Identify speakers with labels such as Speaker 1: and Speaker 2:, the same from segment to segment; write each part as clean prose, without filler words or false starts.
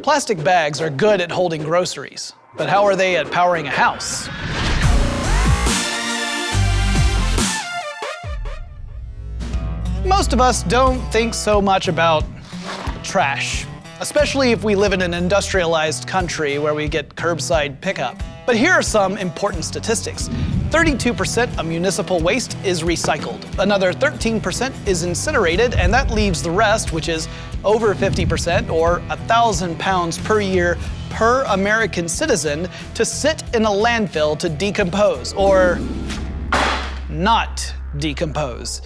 Speaker 1: Plastic bags are good at holding groceries, but how are they at powering a house? Most of us don't think so much about trash, especially if we live in an industrialized country where we get curbside pickup. But here are some important statistics. 32% of municipal waste is recycled. Another 13% is incinerated, and that leaves the rest, which is over 50%, or 1,000 pounds per year per American citizen, to sit in a landfill to decompose, or not decompose.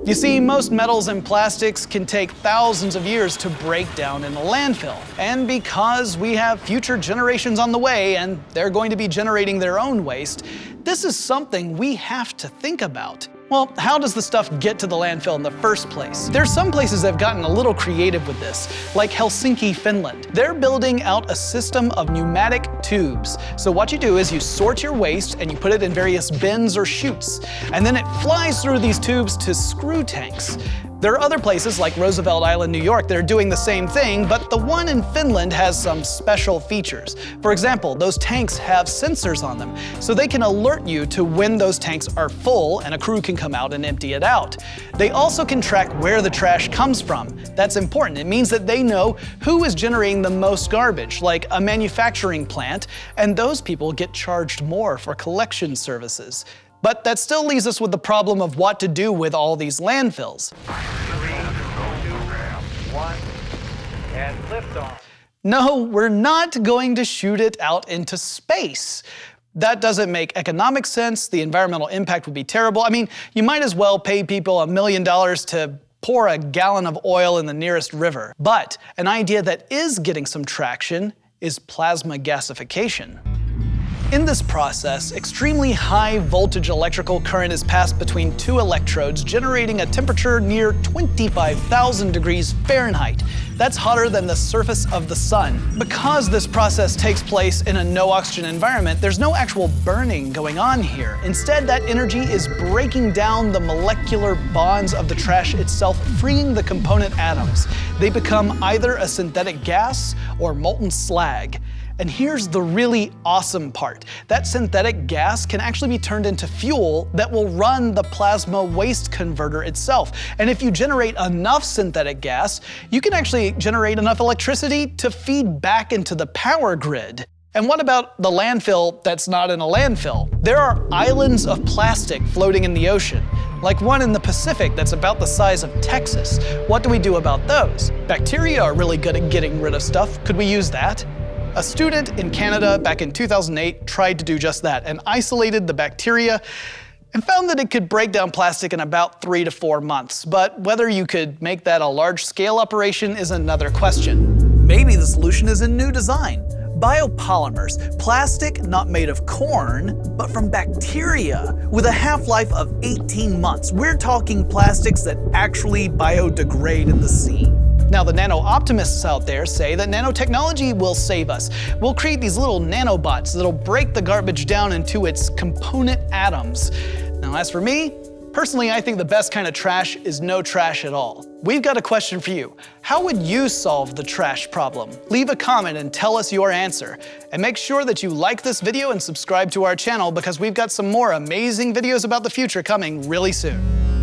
Speaker 1: You see, most metals and plastics can take thousands of years to break down in a landfill. And because we have future generations on the way and they're going to be generating their own waste, this is something we have to think about. Well, how does the stuff get to the landfill in the first place? There's some places that have gotten a little creative with this, like Helsinki, Finland. They're building out a system of pneumatic tubes. So what you do is you sort your waste and you put it in various bins or chutes, and then it flies through these tubes to screw tanks. There are other places like Roosevelt Island, New York that are doing the same thing, but the one in Finland has some special features. For example, those tanks have sensors on them, so they can alert you to when those tanks are full and a crew can come out and empty it out. They also can track where the trash comes from. That's important. It means that they know who is generating the most garbage, like a manufacturing plant, and those people get charged more for collection services. But that still leaves us with the problem of what to do with all these landfills. 3, 2, 1, and liftoff. No, we're not going to shoot it out into space. That doesn't make economic sense. The environmental impact would be terrible. I mean, you might as well pay people $1 million to pour a gallon of oil in the nearest river. But an idea that is getting some traction is plasma gasification. In this process, extremely high voltage electrical current is passed between two electrodes, generating a temperature near 25,000 degrees Fahrenheit. That's hotter than the surface of the sun. Because this process takes place in a no-oxygen environment, there's no actual burning going on here. Instead, that energy is breaking down the molecular bonds of the trash itself, freeing the component atoms. They become either a synthetic gas or molten slag. And here's the really awesome part. That synthetic gas can actually be turned into fuel that will run the plasma waste converter itself. And if you generate enough synthetic gas, you can actually generate enough electricity to feed back into the power grid. And what about the landfill that's not in a landfill? There are islands of plastic floating in the ocean, like one in the Pacific that's about the size of Texas. What do we do about those? Bacteria are really good at getting rid of stuff. Could we use that? A student in Canada back in 2008 tried to do just that and isolated the bacteria and found that it could break down plastic in about 3 to 4 months. But whether you could make that a large-scale operation is another question. Maybe the solution is in new design. Biopolymers, plastic not made of corn, but from bacteria, with a half-life of 18 months. We're talking plastics that actually biodegrade in the sea. Now, the nano-optimists out there say that nanotechnology will save us. We'll create these little nanobots that'll break the garbage down into its component atoms. Now, as for me, personally, I think the best kind of trash is no trash at all. We've got a question for you. How would you solve the trash problem? Leave a comment and tell us your answer. And make sure that you like this video and subscribe to our channel because we've got some more amazing videos about the future coming really soon.